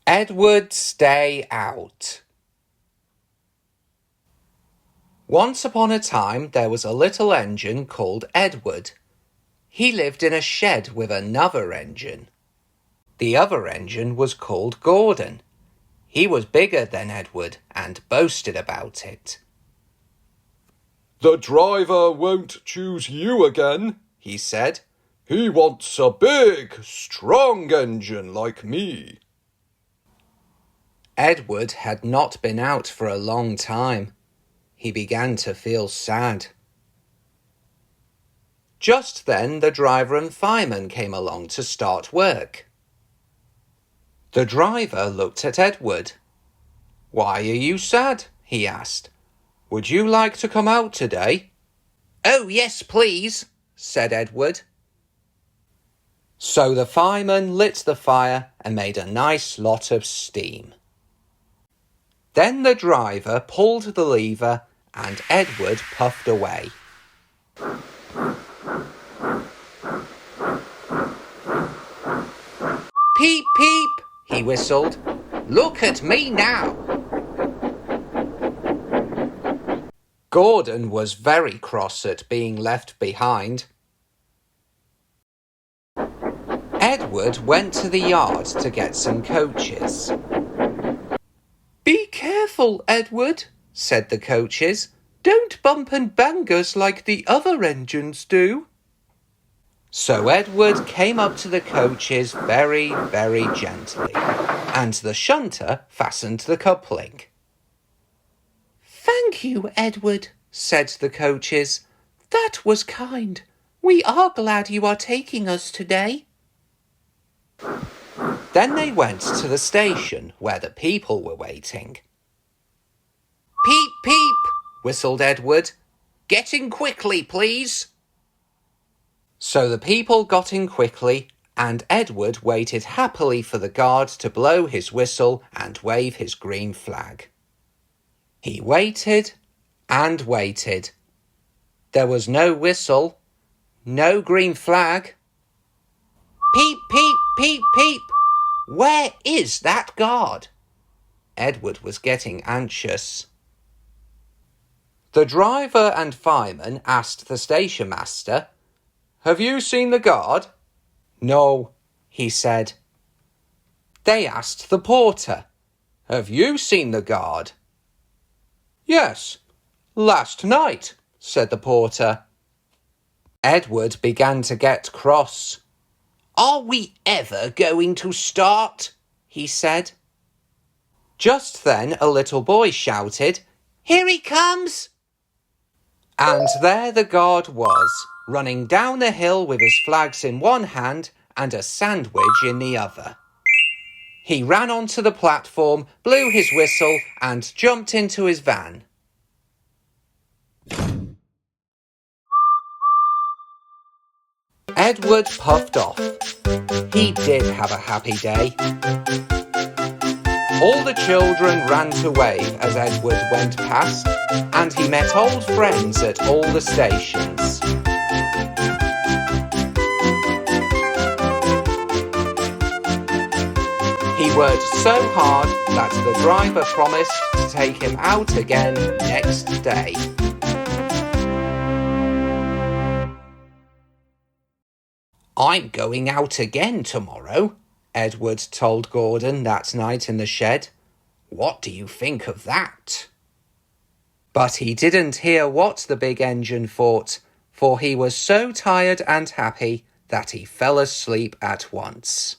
Edward, stay out. Once upon a time there was a little engine called Edward. He lived in a shed with another engine. The other engine was called Gordon. He was bigger than Edward and boasted about it. "The driver won't choose you again," he said. "He wants a big, strong engine like me." Edward had not been out for a long time. He began to feel sad. Just then the driver and fireman came along to start work. The driver looked at Edward. "Why are you sad?" he asked. "Would you like to come out today?" "Oh, yes, please," said Edward. So the fireman lit the fire and made a nice lot of steam. Then the driver pulled the lever and Edward puffed away. "Peep, peep," he whistled. "Look at me now." Gordon was very cross at being left behind. Edward went to the yard to get some coaches. "Be careful, Edward," said the coaches. "Don't bump and bang us like the other engines do." So Edward came up to the coaches very, very gently, and the shunter fastened the coupling. "Thank you, Edward," said the coaches. "That was kind. We are glad you are taking us today." Then they went to the station where the people were waiting. "Peep, peep," whistled Edward. "Get in quickly, please." So the people got in quickly, and Edward waited happily for the guard to blow his whistle and wave his green flag. He waited and waited. There was no whistle, no green flag. "Peep, peep, peep, peep. Where is that guard?" Edward was getting anxious. The driver and fireman asked the station master, "Have you seen the guard?" "No," he said. They asked the porter, "Have you seen the guard?" "Yes, last night," said the porter. Edward began to get cross. "Are we ever going to start?" he said. Just then a little boy shouted, "Here he comes!" And there the guard was, running down the hill with his flags in one hand and a sandwich in the other. He ran onto the platform, blew his whistle, and jumped into his van. Edward puffed off. He did have a happy day. All the children ran to wave as Edward went past, and he met old friends at all the stations. He worked so hard that the driver promised to take him out again next day. "I'm going out again tomorrow," Edward told Gordon that night in the shed. "What do you think of that?" But he didn't hear what the big engine thought, for he was so tired and happy that he fell asleep at once.